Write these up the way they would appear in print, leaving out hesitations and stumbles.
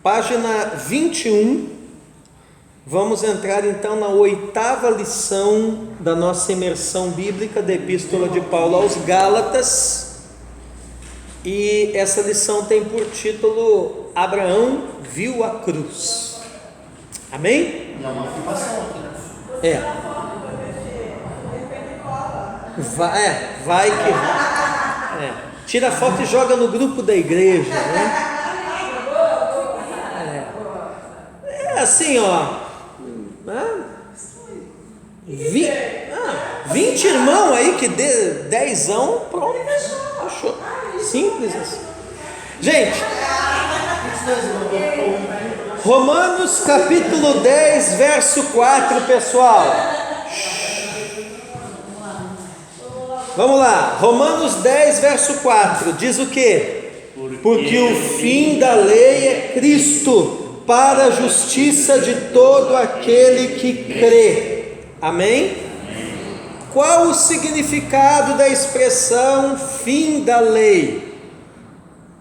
página 21. Vamos entrar então na 8ª lição da nossa imersão bíblica da Epístola de Paulo aos Gálatas. E essa lição tem por título: Abraão viu a cruz. Amém? É uma afirmação aqui, né? Vai que... Tira a foto e joga no grupo da igreja, né? Assim, ó, 20 irmãos aí que dê 10, pronto, achou, simples assim. Gente, Romanos capítulo 10, verso 4, pessoal. Vamos lá, Romanos 10, verso 4, diz o quê? Porque o fim da lei é Cristo, para a justiça de todo aquele que crê. Amém? Qual o significado da expressão fim da lei?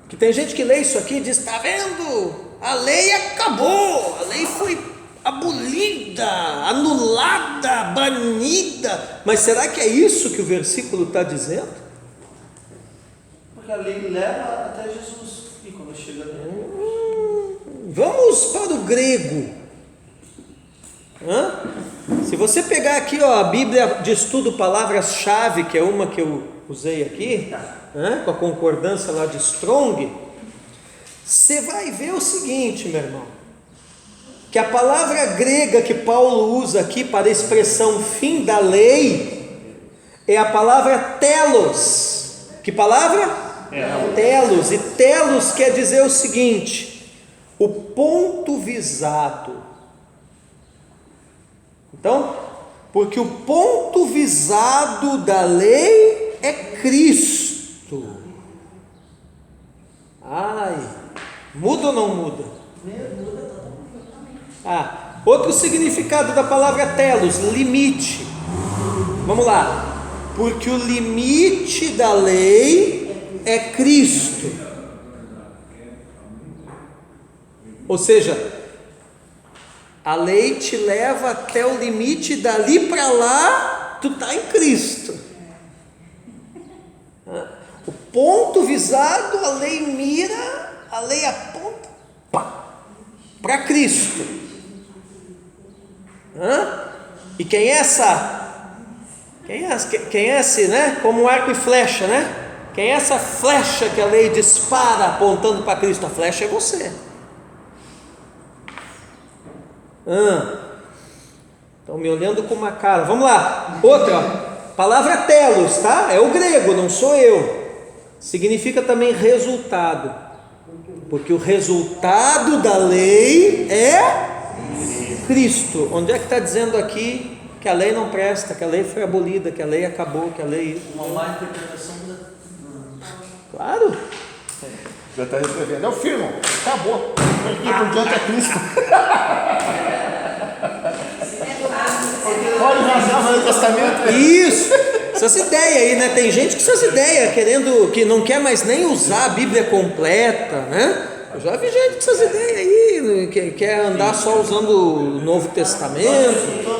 Que tem gente que lê isso aqui e diz: está vendo? A lei acabou, a lei foi abolida, anulada, banida. Mas será que é isso que o versículo está dizendo? Porque a lei leva até Jesus, e quando chega nele... Vamos para o grego. Se você pegar aqui, ó, a Bíblia de Estudo Palavras-Chave, que é uma que eu usei aqui, com a concordância lá de Strong, você vai ver o seguinte, meu irmão, que a palavra grega que Paulo usa aqui para a expressão fim da lei é a palavra telos. Que palavra? Telos. E telos quer dizer o seguinte: o ponto visado. Então, porque o ponto visado da lei é Cristo. Muda ou não muda? Outro significado da palavra telos, limite. Vamos lá. Porque o limite da lei é Cristo. Ou seja, a lei te leva até o limite, dali para lá, tu está em Cristo. O ponto visado, a lei mira, a lei aponta para Cristo. E quem é esse, né? Como um arco e flecha, né? Quem é essa flecha que a lei dispara apontando para Cristo? A flecha é você. Estão me olhando com uma cara. Vamos lá, outra, palavra telos, tá? É o grego, não sou eu. Significa também resultado, porque o resultado da lei é Cristo. Onde é que está dizendo aqui que a lei não presta, que a lei foi abolida, que a lei acabou, que a lei... Uma má interpretação da... Claro. Já está escrevendo, é o firmo, acabou. Aqui por diante é Cristo. Olha o Novo Testamento. Isso, essas ideias aí, né? Tem gente com essas ideias, que não quer mais nem usar a Bíblia completa, né? Eu já vi gente com essas ideias aí, que quer andar só usando o Novo Testamento. Eu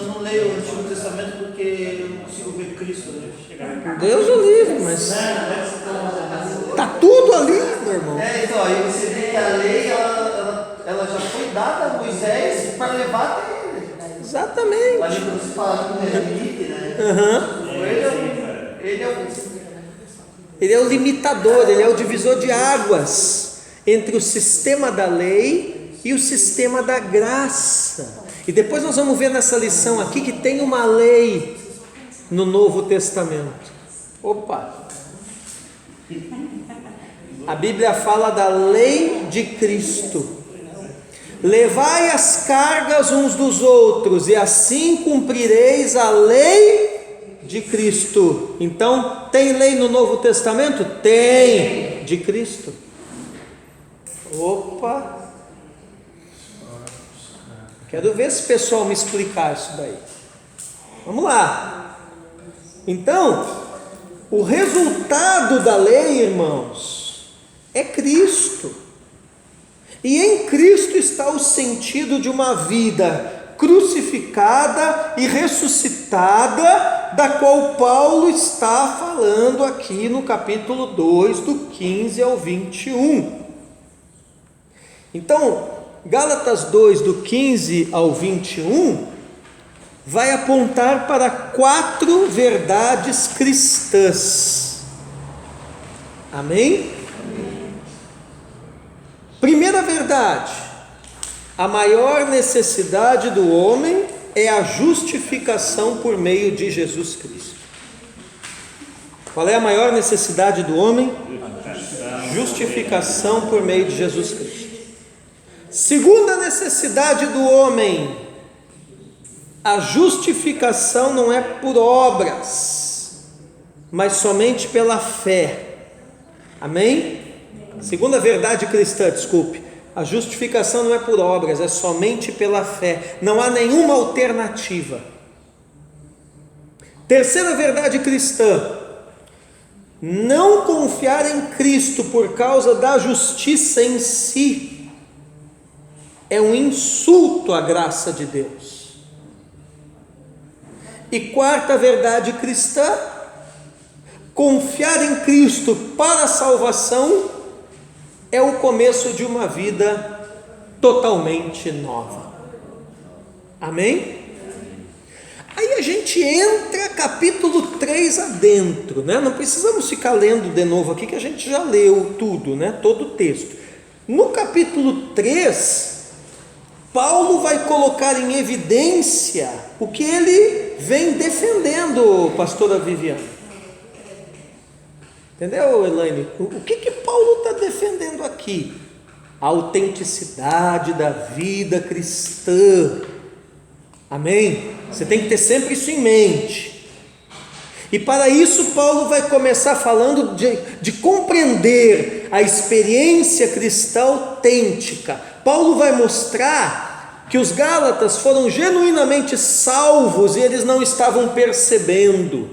não leio o Antigo Testamento porque eu não consigo ver Cristo. Deus o livre, mas tá tudo ali, meu irmão. Então, aí você vê que a lei ela já foi dada a Moisés para levar até ele. Exatamente. Mas quando se fala com o limite, né? Ele é o limitador, ele é o divisor de águas entre o sistema da lei e o sistema da graça. E depois nós vamos ver nessa lição aqui que tem uma lei no Novo Testamento. A Bíblia fala da lei de Cristo. Levai as cargas uns dos outros, e assim cumprireis a lei de Cristo. Então, tem lei no Novo Testamento? Tem, de Cristo. Quero ver esse pessoal me explicar isso daí. Vamos lá. Então, o resultado da lei, irmãos, é Cristo. E em Cristo está o sentido de uma vida crucificada e ressuscitada, da qual Paulo está falando aqui no capítulo 2, do 15 ao 21. Então, Gálatas 2, do 15 ao 21, vai apontar para 4 verdades cristãs. Amém? Primeira verdade: a maior necessidade do homem é a justificação por meio de Jesus Cristo. Qual é a maior necessidade do homem? Justificação por meio de Jesus Cristo. Segunda necessidade do homem: a justificação não é por obras, mas somente pela fé. Amém? Segunda verdade cristã, a justificação não é por obras, é somente pela fé. Não há nenhuma alternativa. Terceira verdade cristã: não confiar em Cristo por causa da justiça em si é um insulto à graça de Deus. E quarta verdade cristã: confiar em Cristo para a salvação é o começo de uma vida totalmente nova. Amém? Aí a gente entra capítulo 3 adentro, né? Não precisamos ficar lendo de novo aqui, que a gente já leu tudo, né? Todo o texto. No capítulo 3, Paulo vai colocar em evidência o que ele vem defendendo, pastora Viviane. Entendeu, Elaine? O que Paulo está defendendo aqui? A autenticidade da vida cristã. Amém? Você tem que ter sempre isso em mente. E para isso Paulo vai começar falando de compreender a experiência cristã autêntica. Paulo vai mostrar que os Gálatas foram genuinamente salvos e eles não estavam percebendo.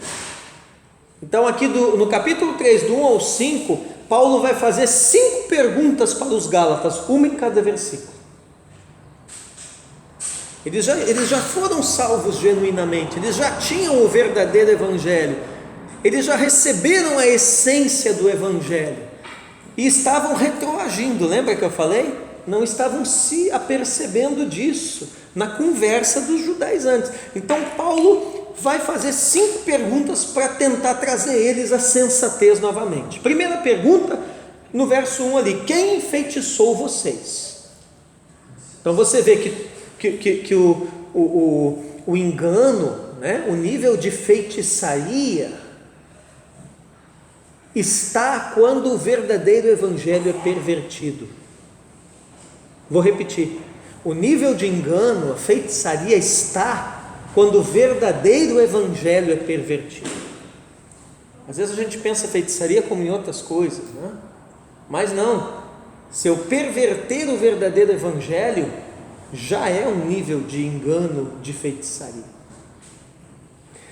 Então aqui no capítulo 3, do 1 ao 5, Paulo vai fazer 5 perguntas para os Gálatas, uma em cada versículo. Eles já foram salvos genuinamente, eles já tinham o verdadeiro Evangelho, eles já receberam a essência do Evangelho, e estavam retroagindo, lembra que eu falei? Não estavam se apercebendo disso, na conversa dos judaizantes. Então Paulo vai fazer 5 perguntas para tentar trazer eles à sensatez novamente. Primeira pergunta, no verso 1 ali: quem enfeitiçou vocês? Então você vê que o engano, né, o nível de feitiçaria está quando o verdadeiro evangelho é pervertido. Vou repetir: o nível de engano, a feitiçaria está quando o verdadeiro evangelho é pervertido. Às vezes a gente pensa feitiçaria como em outras coisas, né? Mas não. Se eu perverter o verdadeiro evangelho, já é um nível de engano, de feitiçaria.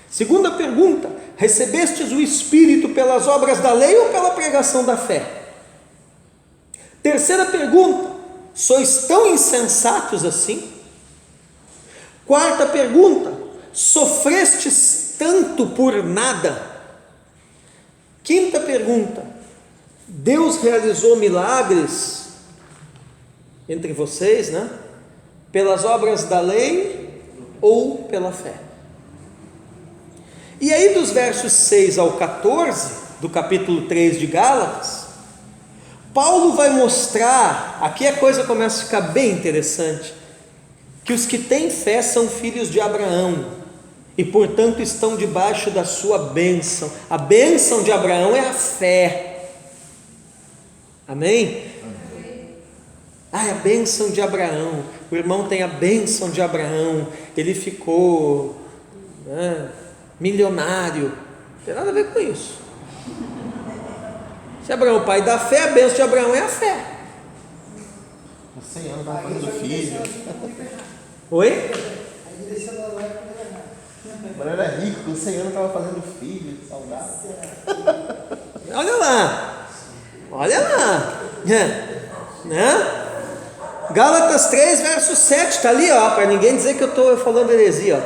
Segunda pergunta: recebestes o Espírito pelas obras da lei ou pela pregação da fé? Terceira pergunta: sois tão insensatos assim? Quarta pergunta: sofrestes tanto por nada? Quinta pergunta: Deus realizou milagres entre vocês, né? Pelas obras da lei ou pela fé? E aí dos versos 6 ao 14 do capítulo 3 de Gálatas, Paulo vai mostrar, aqui a coisa começa a ficar bem interessante, que os que têm fé são filhos de Abraão e portanto estão debaixo da sua bênção. A bênção de Abraão é a fé. Amém? A bênção de Abraão, o irmão tem a bênção de Abraão, ele ficou milionário. Não tem nada a ver com isso. Se Abraão é o pai da fé, a bênção de Abraão é a fé. Com 100 anos estava fazendo filho. Oi? Agora era rico, com 100 anos estava fazendo filho, saudável. Olha lá, né? Gálatas 3, verso 7, está ali, para ninguém dizer que eu estou falando heresia.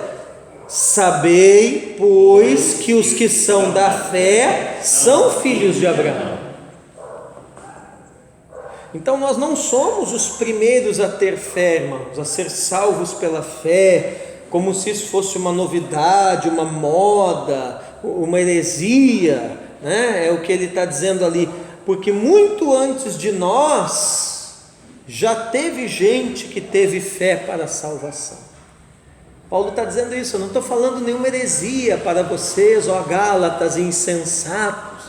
Sabei, pois, que os que são da fé são filhos de Abraão. Então nós não somos os primeiros a ter fé, irmãos, a ser salvos pela fé, como se isso fosse uma novidade, uma moda, uma heresia, né? É o que ele está dizendo ali, porque muito antes de nós, já teve gente que teve fé para a salvação. Paulo está dizendo isso, eu não estou falando nenhuma heresia para vocês, ó Gálatas insensatos,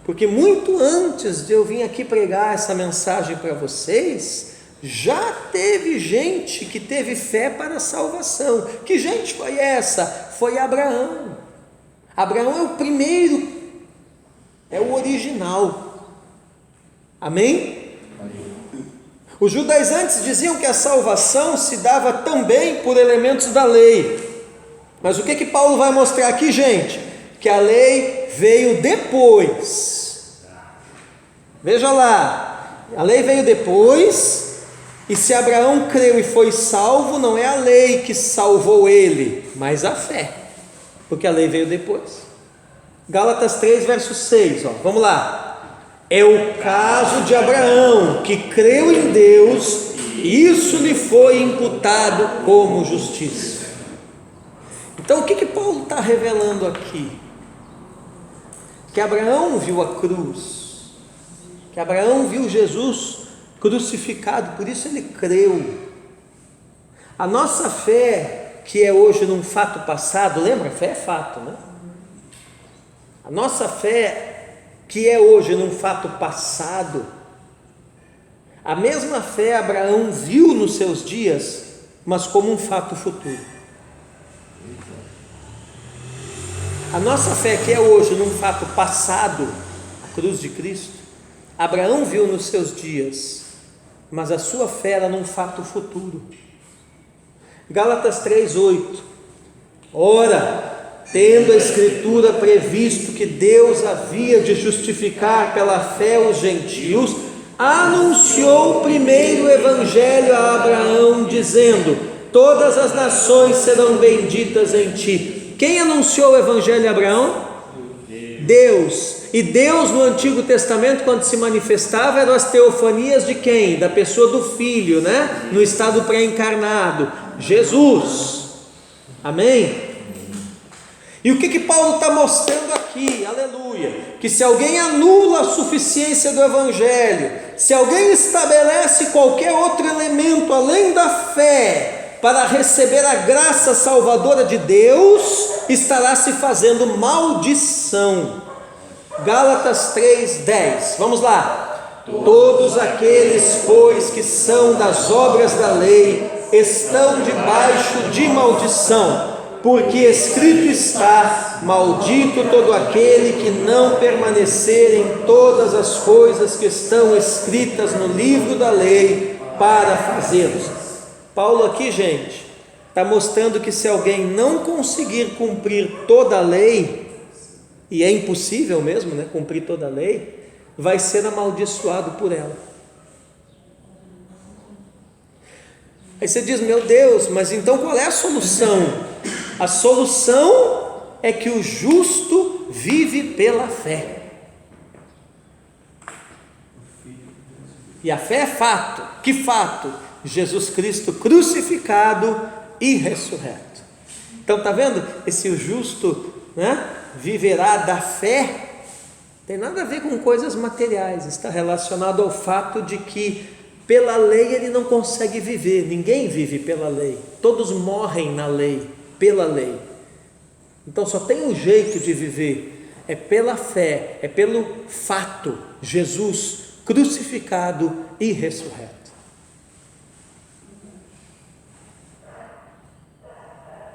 porque muito antes de eu vir aqui pregar essa mensagem para vocês, já teve gente que teve fé para a salvação. Que gente foi essa? Foi Abraão. Abraão é o primeiro, é o original. Amém? Os judaizantes diziam que a salvação se dava também por elementos da lei. Mas o que Paulo vai mostrar aqui, gente? Que a lei veio depois. Veja lá, a lei veio depois, e se Abraão creu e foi salvo, não é a lei que salvou ele, mas a fé, porque a lei veio depois. Gálatas 3, verso 6, vamos lá. É o caso de Abraão, que creu em Deus, e isso lhe foi imputado como justiça. Então o que Paulo está revelando aqui? Que Abraão viu a cruz, que Abraão viu Jesus crucificado, por isso ele creu. A nossa fé, que é hoje num fato passado, lembra? Fé é fato, né? A nossa fé, que é hoje num fato passado, a mesma fé Abraão viu nos seus dias, mas como um fato futuro. A nossa fé, que é hoje num fato passado, a cruz de Cristo, Abraão viu nos seus dias, mas a sua fé era num fato futuro. Gálatas 3:8. Ora, tendo a Escritura previsto que Deus havia de justificar pela fé os gentios, anunciou primeiro o Evangelho a Abraão, dizendo: todas as nações serão benditas em ti. Quem anunciou o Evangelho a Abraão? Deus. E Deus no Antigo Testamento, quando se manifestava, eram as teofanias de quem? Da pessoa do Filho, né? No estado pré-encarnado, Jesus. Amém? E o que Paulo está mostrando aqui? Aleluia! Que se alguém anula a suficiência do Evangelho, se alguém estabelece qualquer outro elemento além da fé para receber a graça salvadora de Deus, estará se fazendo maldição. Gálatas 3:10, vamos lá. Todos aqueles, pois, que são das obras da lei, estão debaixo de maldição, porque escrito está: maldito todo aquele que não permanecer em todas as coisas que estão escritas no livro da lei para fazê-los. Paulo aqui, gente, está mostrando que se alguém não conseguir cumprir toda a lei, e é impossível mesmo, né, cumprir toda a lei, vai ser amaldiçoado por ela. Aí você diz: meu Deus, mas então qual é a solução? A solução é que o justo vive pela fé. E a fé é fato. Que fato? Jesus Cristo crucificado e ressurreto. Então está vendo? Esse justo, né, viverá da fé. Tem nada a ver com coisas materiais. Está relacionado ao fato de que pela lei ele não consegue viver. Ninguém vive pela lei. Todos morrem na lei, pela lei. Então só tem um jeito de viver. É pela fé, é pelo fato. Jesus crucificado e ressurreto.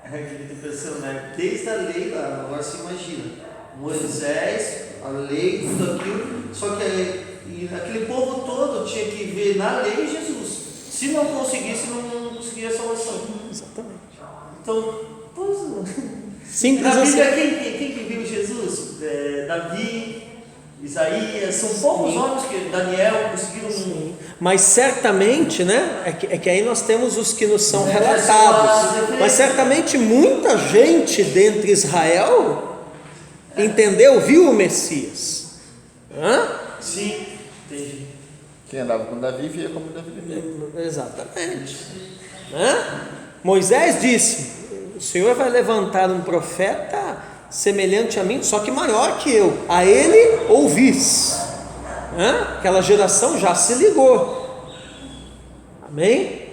É aquilo que eu tô pensando, né? Desde a lei lá, agora você imagina, Moisés, a lei, tudo aquilo, só que aquele povo todo tinha que ver na lei Jesus. Se não conseguisse, não conseguia a salvação. Exatamente. Então, pois, Simples na Bíblia, assim. quem que viu Jesus? Davi, Isaías, são poucos homens que Daniel conseguiram. Mas certamente, né? É que aí nós temos os que nos são relatados. Mas certamente muita gente dentre Israel entendeu, viu o Messias. Hã? Sim, entendi. Quem andava com Davi via como Davi vivia. Exatamente. Hã? Moisés disse: o Senhor vai levantar um profeta semelhante a mim, só que maior que eu. A ele ouvis. Aquela geração já se ligou. Amém?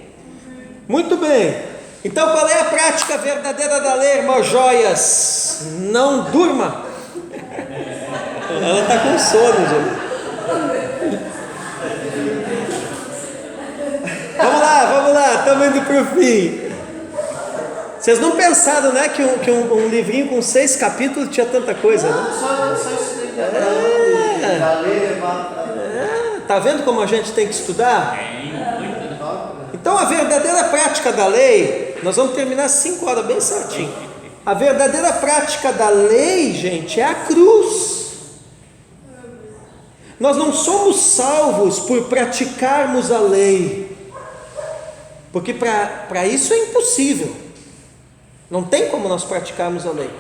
Muito bem. Então qual é a prática verdadeira da lei, irmã Joias? Não durma. Ela está com sono, gente. Vamos lá, estamos indo para o fim. Vocês não pensaram, né, que um livrinho com 6 capítulos tinha tanta coisa, né? Só isso daí. Da lei levada. Tá vendo como a gente tem que estudar? Então a verdadeira prática da lei, nós vamos terminar 5 horas bem certinho. A verdadeira prática da lei, gente, é a cruz. Nós não somos salvos por praticarmos a lei, porque para isso é impossível. Não tem como nós praticarmos a lei.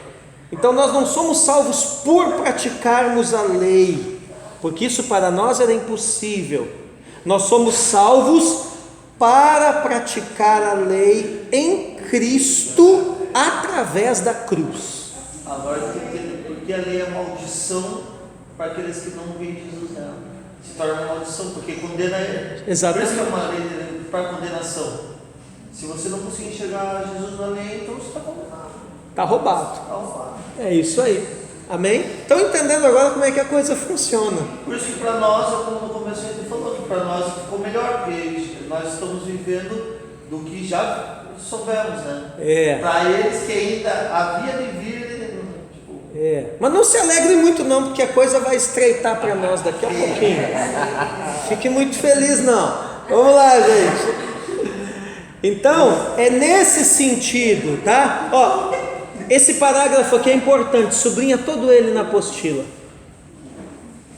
Então nós não somos salvos por praticarmos a lei, porque isso para nós era impossível. Nós somos salvos para praticar a lei em Cristo através da cruz. Agora tem que entender porque a lei é maldição para aqueles que não veem Jesus nela. Se torna uma maldição, porque condena ele. Exatamente. Por isso que é uma lei para condenação. Se você não conseguir enxergar Jesus na lei, então você está condenado. Está roubado. Está roubado. É isso aí. Amém? Estão entendendo agora como é que a coisa funciona? Por isso que para nós, como no começo a gente falou, que para nós ficou melhor, porque nós estamos vivendo do que já soubemos, né? Para eles que ainda havia de vir, tipo... Mas não se alegre muito não, porque a coisa vai estreitar para nós daqui a pouquinho. Fique muito feliz não. Vamos lá, gente. Então, é nesse sentido, tá? Ó, esse parágrafo aqui é importante, sublinha todo ele na apostila.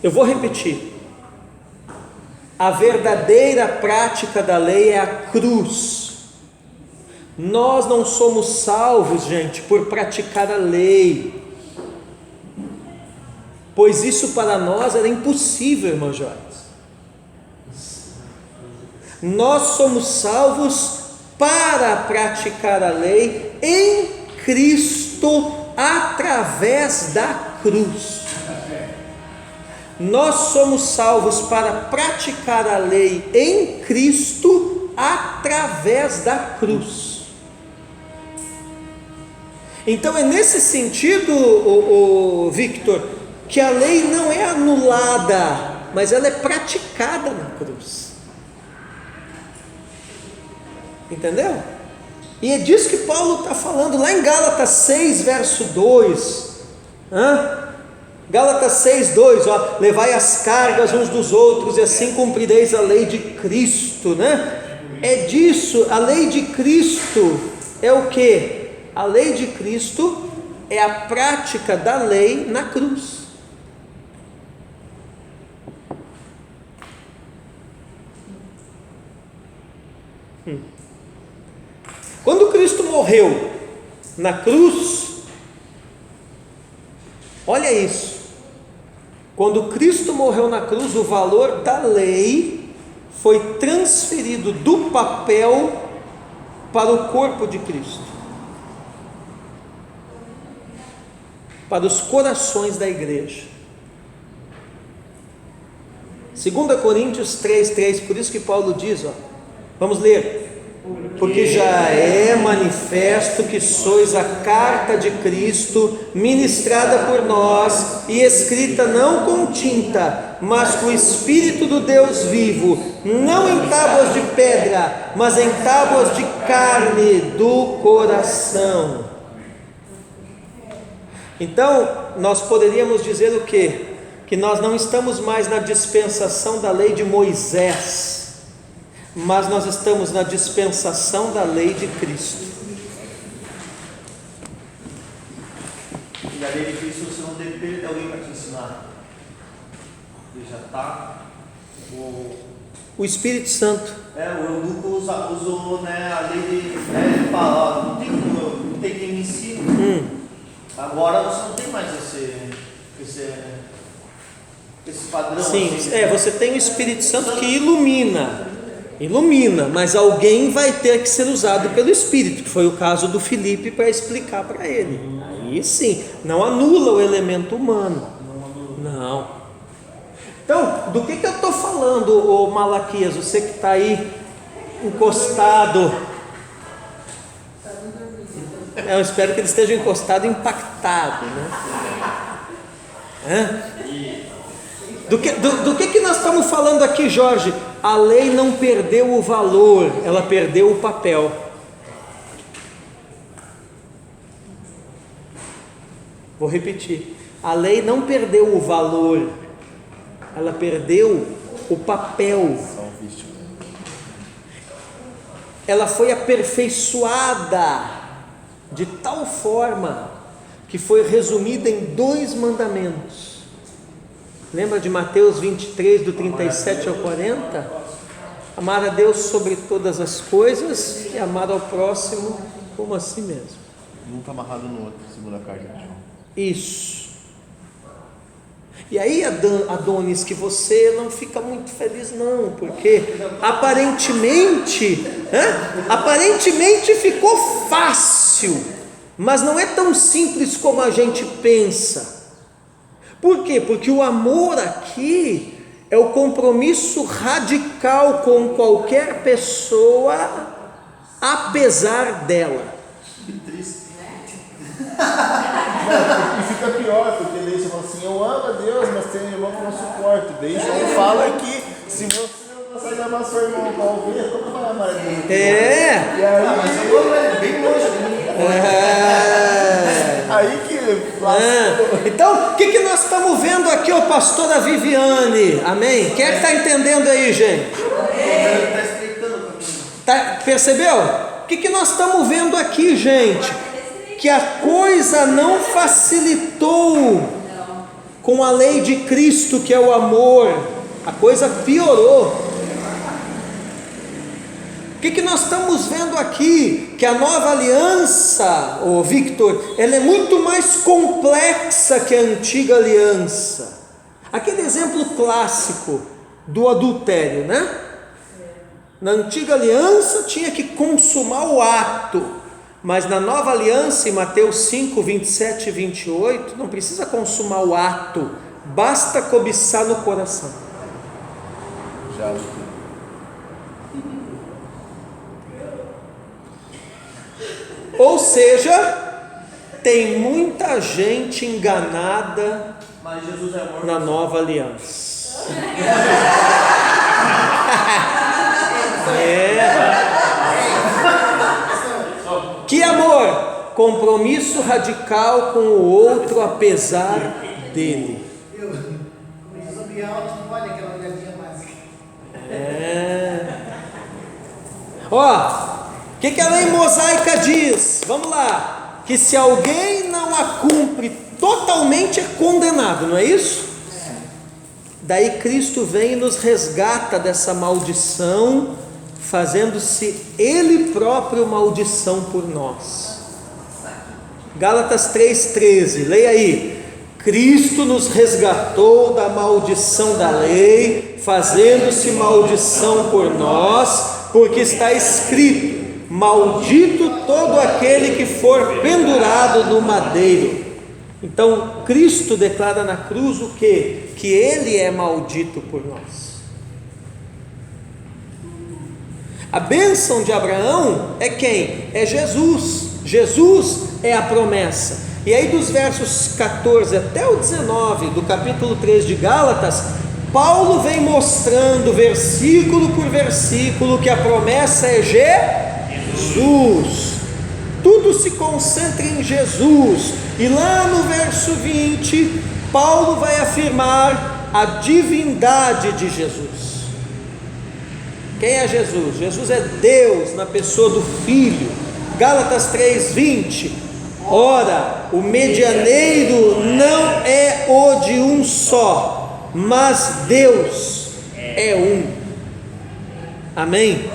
Eu vou repetir. A verdadeira prática da lei é a cruz. Nós não somos salvos, gente, por praticar a lei, pois isso para nós era impossível, irmã Joyce. Nós somos salvos para praticar a lei em Cristo através da cruz. Nós somos salvos para praticar a lei em Cristo através da cruz. Então é nesse sentido, Victor, que a lei não é anulada, mas ela é praticada na cruz. Entendeu? E é disso que Paulo está falando lá em Gálatas 6, verso 2. Gálatas 6, 2, ó, levai as cargas uns dos outros e assim cumprireis a lei de Cristo, né? É disso, a lei de Cristo é o que? A lei de Cristo é a prática da lei na cruz. Quando Cristo morreu na cruz, olha isso, quando Cristo morreu na cruz, o valor da lei foi transferido do papel para o corpo de Cristo, para os corações da igreja. 2 Coríntios 3, por isso que Paulo diz, ó, vamos ler: porque já é manifesto que sois a carta de Cristo, ministrada por nós e escrita não com tinta, mas com o Espírito do Deus vivo, não em tábuas de pedra, mas em tábuas de carne do coração. Então, nós poderíamos dizer o quê? Que nós não estamos mais na dispensação da lei de Moisés, mas nós estamos na dispensação da lei de Cristo. E a lei de Cristo você não depende de alguém para te ensinar. Ele já está. O Espírito Santo. O eunuco usou, né, a lei de, né, ele fala, ó, não tem quem me ensine. Agora você não tem mais esse padrão. Sim, assim, você tem o Espírito Santo que ilumina, mas alguém vai ter que ser usado pelo Espírito, que foi o caso do Filipe, para explicar para ele. Aí sim, não anula o elemento humano. Não. Então, do que eu estou falando, ô Malaquias, você que está aí encostado? Eu espero que ele esteja encostado e impactado, né? Do que nós estamos falando aqui, Jorge? A lei não perdeu o valor, ela perdeu o papel. Vou repetir. A lei não perdeu o valor, ela perdeu o papel. Ela foi aperfeiçoada de tal forma que foi resumida em 2 mandamentos. Lembra de Mateus 23, do 37 ao 40? Amar a Deus sobre todas as coisas e amar ao próximo como a si mesmo. Um está amarrado no outro, segunda carta de João. Isso. E aí, Adonis, que você não fica muito feliz não, porque aparentemente ficou fácil, mas não é tão simples como a gente pensa. Por quê? Porque o amor aqui é o compromisso radical com qualquer pessoa, apesar dela. Que triste. E fica pior, porque daí você fala assim, eu amo a Deus, mas tem um irmão que eu não suporto. Daí João fala que se você não consegue amar seu irmão para ouvir, como vai amar a Deus? E aí, Mas eu vou bem longe de mim. Aí que... Então, o que nós estamos vendo aqui, ó, pastora Viviane? Amém? Quem é que está entendendo aí, gente? Está explicando para mim. Percebeu? O que nós estamos vendo aqui, gente? Que a coisa não facilitou com a lei de Cristo, que é o amor. A coisa piorou. O que nós estamos vendo aqui? Que a nova aliança, Victor, ela é muito mais complexa que a antiga aliança. Aquele exemplo clássico do adultério, né? Na antiga aliança tinha que consumar o ato, mas na nova aliança, em Mateus 5, 27 e 28, não precisa consumar o ato, basta cobiçar no coração. Já. Ou seja, tem muita gente enganada Mas Jesus é amor. na nova aliança. Que amor? Compromisso radical com o outro, apesar dele. O que a lei mosaica diz? Vamos lá. Que se alguém não a cumpre totalmente é condenado, não é isso? Daí Cristo vem e nos resgata dessa maldição, fazendo-se Ele próprio maldição por nós. Gálatas 3,13, leia aí. Cristo nos resgatou da maldição da lei, fazendo-se maldição por nós, porque está escrito: maldito todo aquele que for pendurado no madeiro. Então Cristo declara na cruz o quê? Que Ele é maldito por nós. A bênção de Abraão é quem? É Jesus. Jesus é a promessa. E aí dos versos 14 até o 19 do capítulo 3 de Gálatas, Paulo vem mostrando versículo por versículo que a promessa é Jesus. Tudo se concentra em Jesus. E lá no verso 20, Paulo vai afirmar a divindade de Jesus. Quem é Jesus? Jesus é Deus na pessoa do Filho. Gálatas 3:20. Ora, o medianeiro não é o de um só, mas Deus é um. Amém?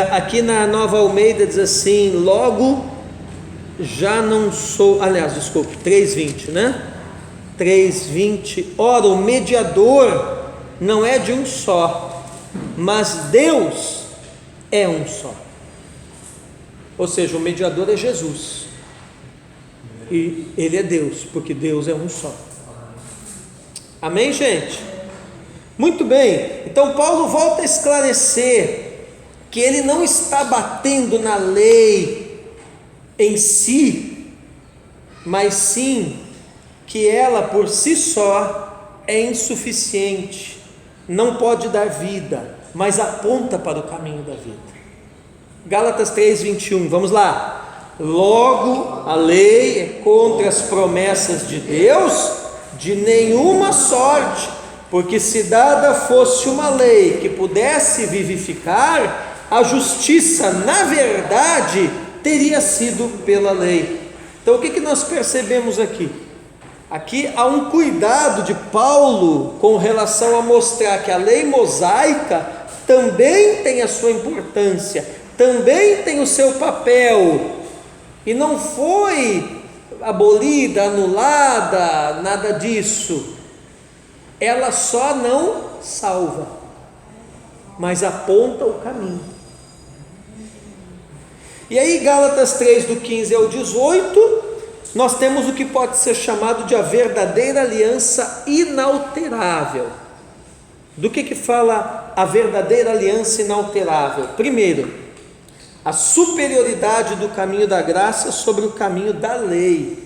Aqui na Nova Almeida diz assim: logo já não sou, aliás, desculpe, 3:20, né? 3:20, ora, o mediador não é de um só, mas Deus é um só. Ou seja, o mediador é Jesus, e Ele é Deus, porque Deus é um só. Amém, gente? Muito bem, então Paulo volta a esclarecer que ele não está batendo na lei em si, mas sim que ela por si só é insuficiente, não pode dar vida, mas aponta para o caminho da vida. Gálatas 3:21, vamos lá. Logo, a lei é contra as promessas de Deus de nenhuma sorte, porque se dada fosse uma lei que pudesse vivificar, a justiça, na verdade, teria sido pela lei. Então o que nós percebemos aqui? Aqui há um cuidado de Paulo com relação a mostrar que a lei mosaica também tem a sua importância, também tem o seu papel, e não foi abolida, anulada, nada disso. Ela só não salva, mas aponta o caminho. E aí, Gálatas 3, do 15 ao 18, nós temos o que pode ser chamado de a verdadeira aliança inalterável. Do que fala a verdadeira aliança inalterável? Primeiro, a superioridade do caminho da graça sobre o caminho da lei.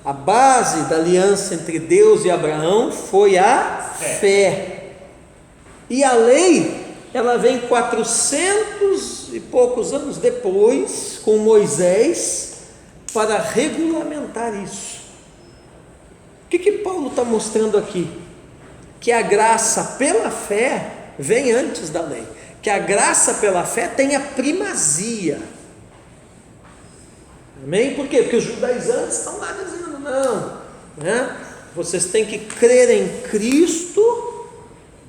A base da aliança entre Deus e Abraão foi a fé. E a lei, ela vem 400 e poucos anos depois, com Moisés, para regulamentar isso. O que Paulo está mostrando aqui? Que a graça pela fé vem antes da lei, que a graça pela fé tem a primazia. Amém? Por quê? Porque os judaizantes estão lá dizendo, não, né? Vocês têm que crer em Cristo,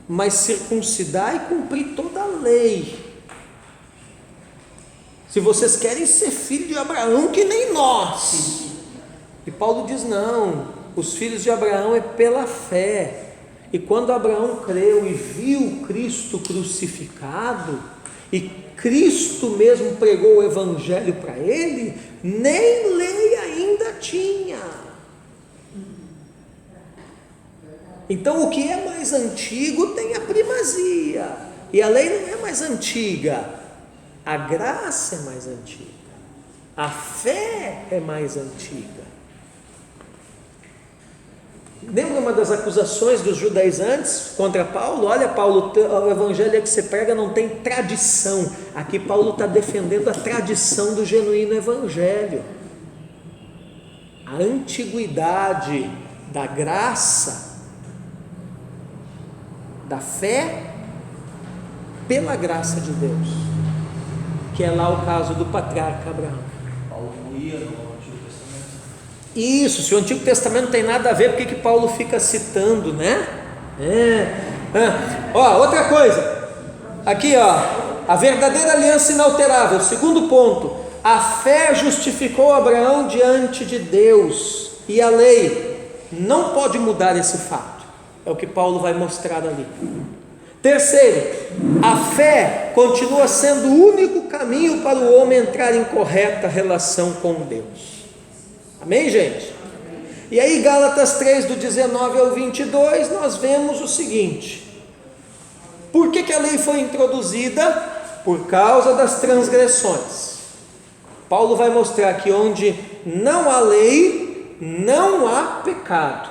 mas circuncidar e cumprir toda a lei. Se vocês querem ser filho de Abraão, que nem nós. E Paulo diz, não, os filhos de Abraão é pela fé. E quando Abraão creu e viu Cristo crucificado, e Cristo mesmo pregou o evangelho para ele, nem lei ainda tinha. Então o que é mais antigo tem a primazia, e a lei não é mais antiga, a graça é mais antiga, a fé é mais antiga. Lembra uma das acusações dos judaizantes contra Paulo? Olha, Paulo, o evangelho que você prega não tem tradição. Aqui Paulo está defendendo a tradição do genuíno evangelho, a antiguidade da graça, da fé pela graça de Deus, que é lá o caso do patriarca Abraão. Paulo não ia no Antigo Testamento. Isso, se o Antigo Testamento não tem nada a ver, por que Paulo fica citando, né? Outra coisa, aqui a verdadeira aliança inalterável, segundo ponto, a fé justificou Abraão diante de Deus, e a lei não pode mudar esse fato, é o que Paulo vai mostrar ali. Terceiro, a fé continua sendo o único caminho para o homem entrar em correta relação com Deus. Amém, gente? E aí, Gálatas 3, do 19 ao 22, nós vemos o seguinte: por que a lei foi introduzida? Por causa das transgressões. Paulo vai mostrar que onde não há lei, não há pecado.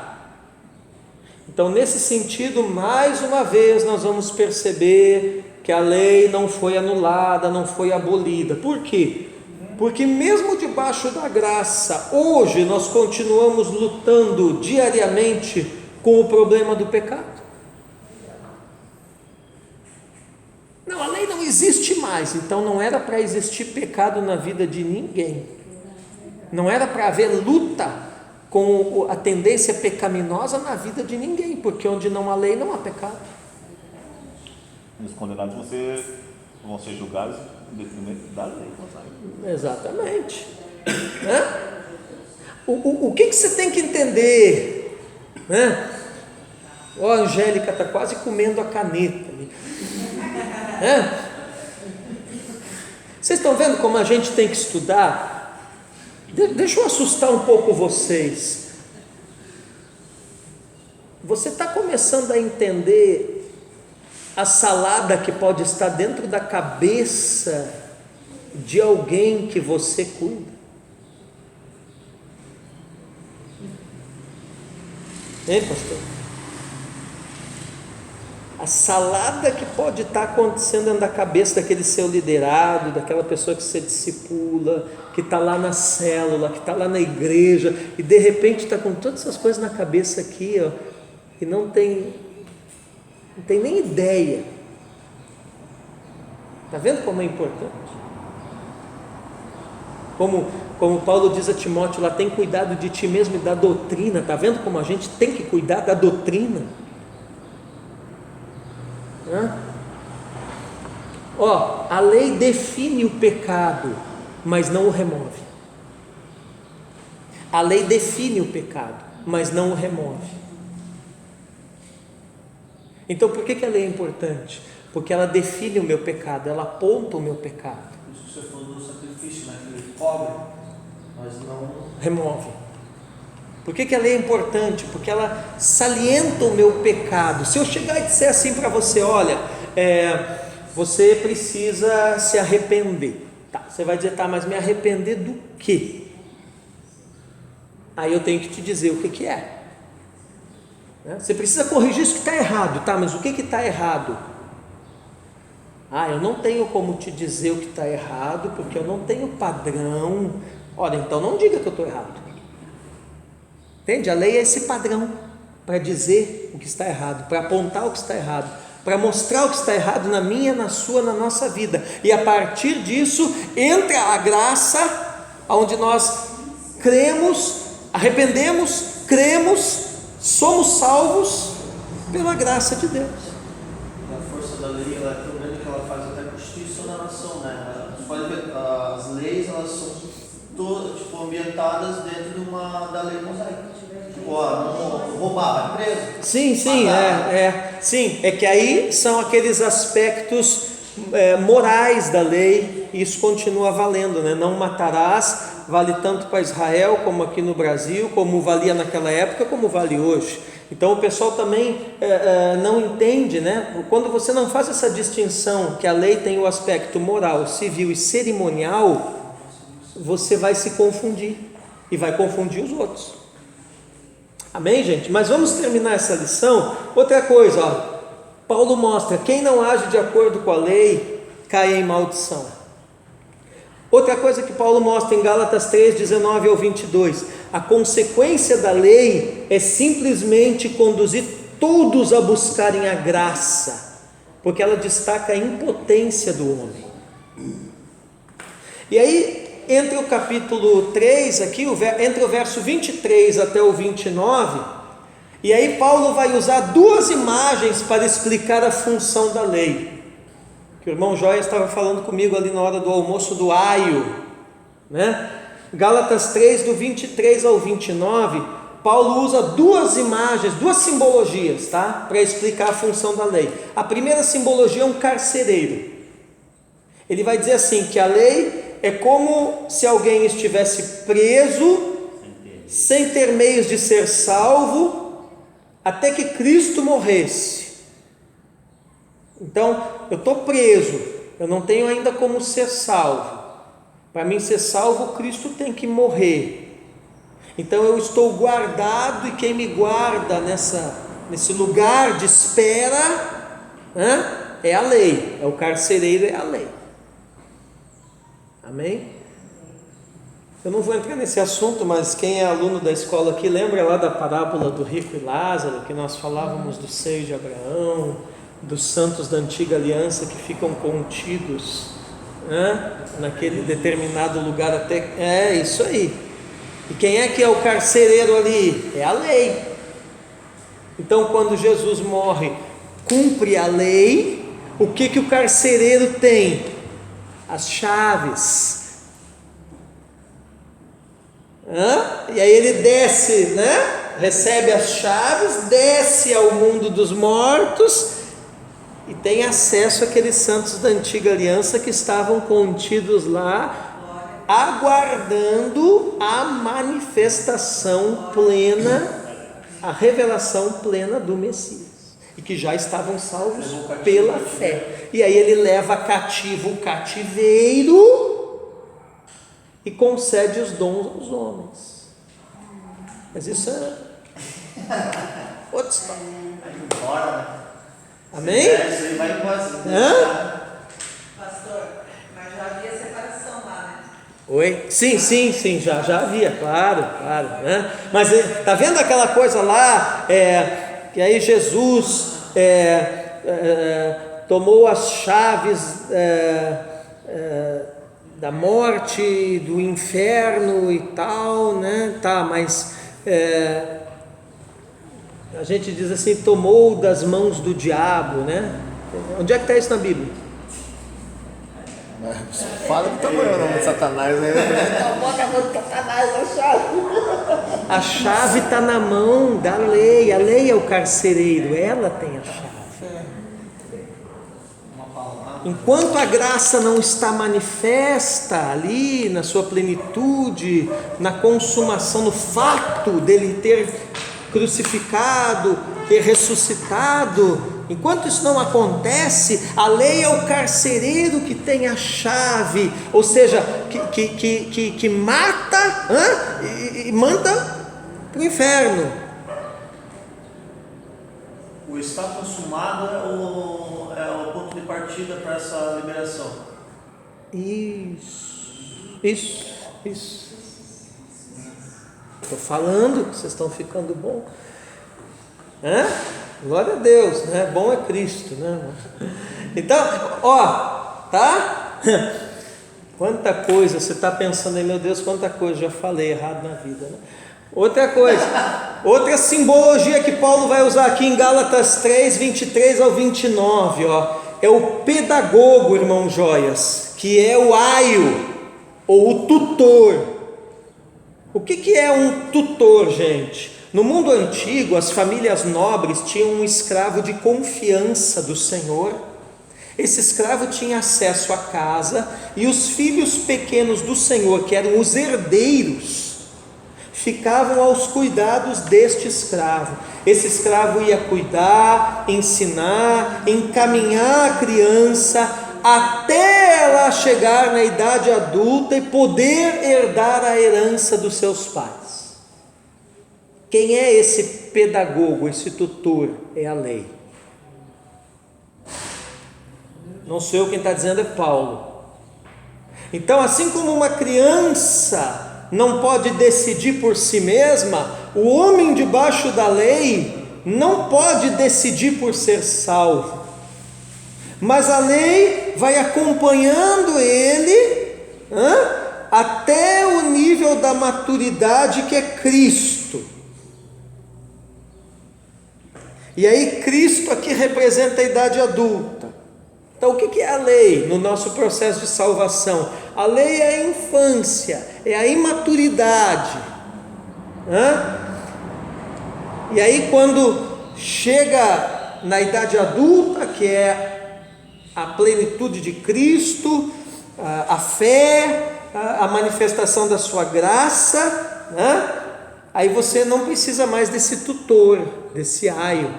Então, nesse sentido, mais uma vez, nós vamos perceber que a lei não foi anulada, não foi abolida. Por quê? Porque mesmo debaixo da graça, hoje nós continuamos lutando diariamente com o problema do pecado. Não, a lei não existe mais, então não era para existir pecado na vida de ninguém. Não era para haver luta com a tendência pecaminosa na vida de ninguém, porque onde não há lei não há pecado. E os condenados vão ser julgados em detrimento da lei. Exatamente. Né? O que você tem que entender? Né? Ó, a Angélica está quase comendo a caneta ali. Né? Vocês estão vendo como a gente tem que estudar? Deixa eu assustar um pouco vocês. Você está começando a entender a salada que pode estar dentro da cabeça de alguém que você cuida? Hein, pastor? A salada que pode estar acontecendo dentro da cabeça daquele seu liderado, daquela pessoa que você discipula, que está lá na célula, que está lá na igreja, e de repente está com todas essas coisas na cabeça aqui, ó, e não tem nem ideia. Está vendo como é importante? Como Paulo diz a Timóteo lá, tem cuidado de ti mesmo e da doutrina. Está vendo como a gente tem que cuidar da doutrina? Ó, a lei define o pecado, mas não o remove. A lei define o pecado, mas não o remove. Então por que a lei é importante? Porque ela define o meu pecado, ela aponta o meu pecado. Isso que você falou do sacrifício, né? Que ele cobre, mas não remove. Por que a lei é importante? Porque ela salienta o meu pecado. Se eu chegar e disser assim para você, olha, você precisa se arrepender. Tá, você vai dizer, tá, mas me arrepender do quê? Aí eu tenho que te dizer o que é. Você precisa corrigir isso que está errado, tá, mas o que está errado? Eu não tenho como te dizer o que está errado, porque eu não tenho padrão. Olha, então não diga que eu estou errado. Entende? A lei é esse padrão para dizer o que está errado, para apontar o que está errado, para mostrar o que está errado na minha, na sua, na nossa vida. E a partir disso entra a graça, onde nós cremos, arrependemos, cremos, somos salvos pela graça de Deus. A força da lei, ela é tão grande que ela faz até a constituição da nação, né? Você pode ver, as leis, elas são todas, ambientadas dentro da lei mosaica. Não roubar, vai preso. Sim, sim, é que aí são aqueles aspectos morais da lei, e isso continua valendo, né? Não matarás, vale tanto para Israel como aqui no Brasil, como valia naquela época, como vale hoje. Então o pessoal também não entende, né? Quando você não faz essa distinção, que a lei tem o aspecto moral, civil e cerimonial, você vai se confundir e vai confundir os outros. Amém, gente? Mas vamos terminar essa lição. Outra coisa, ó, Paulo mostra, quem não age de acordo com a lei, cai em maldição. Outra coisa que Paulo mostra em Gálatas 3, 19 ao 22, a consequência da lei é simplesmente conduzir todos a buscarem a graça, porque ela destaca a impotência do homem. E aí, entre o capítulo 3 aqui, entre o verso 23 até o 29, e aí Paulo vai usar duas imagens para explicar a função da lei, que o irmão Joia estava falando comigo ali na hora do almoço do aio, né? Gálatas 3, do 23 ao 29, Paulo usa duas imagens, duas simbologias, tá? Para explicar a função da lei. A primeira simbologia é um carcereiro. Ele vai dizer assim, que a lei é como se alguém estivesse preso, sem ter meios de ser salvo, até que Cristo morresse. Então, eu estou preso, eu não tenho ainda como ser salvo. Para mim ser salvo, Cristo tem que morrer. Então eu estou guardado, e quem me guarda nesse lugar de espera, é a lei, é o carcereiro, é a lei. Amém? Eu não vou entrar nesse assunto, mas quem é aluno da escola aqui, lembra lá da parábola do rico e Lázaro, que nós falávamos do seio de Abraão, dos santos da antiga aliança que ficam contidos naquele determinado lugar até... isso aí. E quem é que é o carcereiro ali? É a lei. Então quando Jesus morre, cumpre a lei, o que o carcereiro tem? As chaves. E aí ele desce, né? Recebe as chaves, desce ao mundo dos mortos e tem acesso àqueles santos da antiga aliança que estavam contidos lá, aguardando a manifestação plena, a revelação plena do Messias, e que já estavam salvos pela fé. E aí ele leva cativo o cativeiro e concede os dons aos homens. Mas isso é outra história. Vai embora, né? Amém? Isso aí vai embora. Pastor, mas já havia separação lá, né? Oi? Sim, já havia, claro, né? Mas tá vendo aquela coisa lá, que aí Jesus tomou as chaves da morte, do inferno e tal, né? Tá, mas a gente diz assim, tomou das mãos do diabo, né? Onde é que está isso na Bíblia? Fala que tomou o nome de Satanás, né? Tomou a mão de Satanás, a chave. A chave está na mão da lei. A lei é o carcereiro, ela tem a chave. Enquanto a graça não está manifesta ali na sua plenitude, na consumação, no fato dele ter crucificado, ter ressuscitado, enquanto isso não acontece, a lei é o carcereiro que tem a chave, ou seja, que mata e manda para o inferno. O está consumado é o ponto de partida para essa liberação. Isso. Estou falando que vocês estão ficando bom. Glória a Deus, né? Bom é Cristo, né? Então, tá? Quanta coisa você está pensando aí, meu Deus, quanta coisa já falei errado na vida, né? Outra coisa, outra simbologia que Paulo vai usar aqui em Gálatas 3, 23 ao 29, é o pedagogo, irmão Joias, que é o aio, ou o tutor. O que é um tutor, gente? No mundo antigo, as famílias nobres tinham um escravo de confiança do Senhor. Esse escravo tinha acesso à casa, e os filhos pequenos do Senhor, que eram os herdeiros, ficavam aos cuidados deste escravo. Esse escravo ia cuidar, ensinar, encaminhar a criança até ela chegar na idade adulta e poder herdar a herança dos seus pais. Quem é esse pedagogo, esse tutor? É a lei. Não sou eu quem está dizendo, é Paulo. Então, assim como uma criança não pode decidir por si mesma, o homem debaixo da lei não pode decidir por ser salvo, mas a lei vai acompanhando ele até o nível da maturidade que é Cristo. E aí Cristo aqui representa a idade adulta. Então o que é a lei no nosso processo de salvação? A lei é a infância, é a imaturidade. E aí quando chega na idade adulta, que é a plenitude de Cristo, a fé, a manifestação da sua graça, aí você não precisa mais desse tutor, desse aio.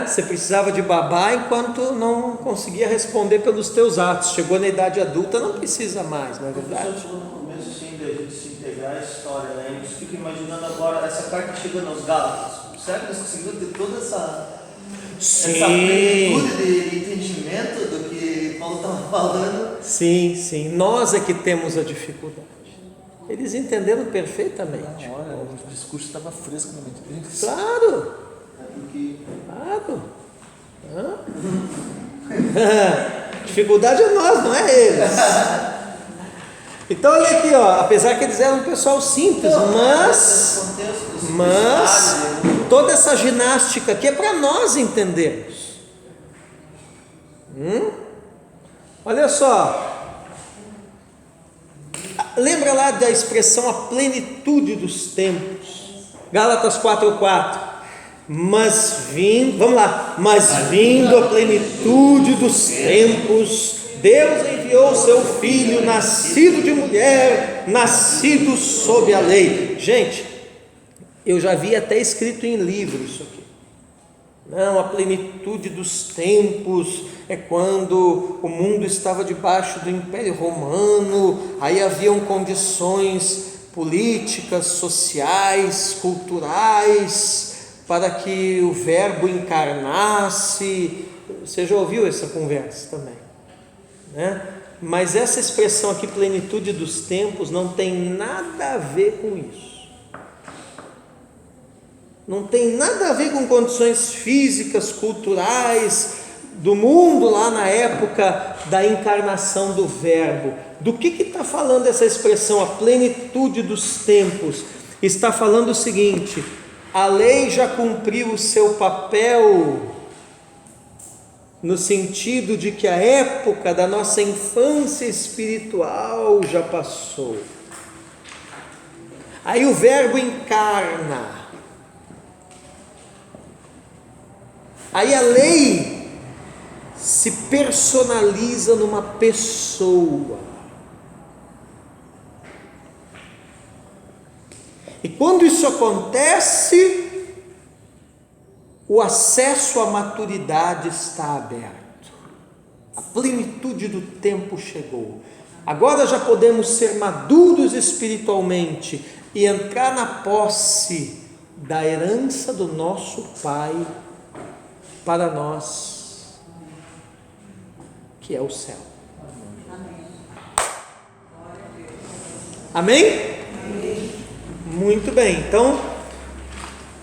Você precisava de babá enquanto não conseguia responder pelos teus atos. Chegou na idade adulta, não precisa mais, não é verdade? O professor chegou no começo assim, de a gente se integrar a história, né? A gente fica imaginando agora essa carta chegando aos Gálatas. Será que eles conseguiram ter toda essa plenitude de entendimento do que Paulo estava falando? Sim, nós é que temos a dificuldade. Eles entenderam perfeitamente. Olha, o discurso estava fresco na mente deles. Claro. Dificuldade é nós, não é eles. Então olha aqui, apesar que eles eram um pessoal simples, mas toda essa ginástica aqui é para nós entendermos. Olha só, lembra lá da expressão a plenitude dos tempos, Gálatas 4:4, mas vindo a plenitude dos tempos, Deus enviou seu Filho, nascido de mulher, nascido sob a lei. Gente, eu já vi até escrito em livro isso aqui. Não, a plenitude dos tempos é quando o mundo estava debaixo do Império Romano, aí haviam condições políticas, sociais, culturais, para que o Verbo encarnasse. Você já ouviu essa conversa também, né? Mas essa expressão aqui, plenitude dos tempos, não tem nada a ver com isso. Não tem nada a ver com condições físicas, culturais, do mundo lá na época da encarnação do Verbo. Do que está falando essa expressão, a plenitude dos tempos? Está falando o seguinte: a lei já cumpriu o seu papel, no sentido de que a época da nossa infância espiritual já passou. Aí o Verbo encarna. Aí a lei se personaliza numa pessoa. E quando isso acontece, o acesso à maturidade está aberto. A plenitude do tempo chegou. Agora já podemos ser maduros espiritualmente e entrar na posse da herança do nosso Pai para nós, que é o céu. Amém? Muito bem, então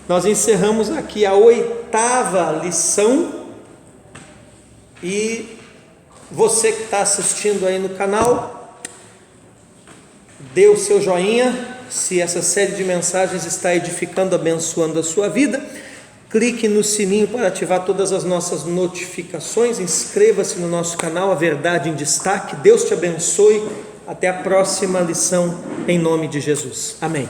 nós encerramos aqui a 8ª lição, e você que está assistindo aí no canal, dê o seu joinha, se essa série de mensagens está edificando, abençoando a sua vida. Clique no sininho para ativar todas as nossas notificações, inscreva-se no nosso canal, A Verdade em Destaque. Deus te abençoe, até a próxima lição, em nome de Jesus, amém.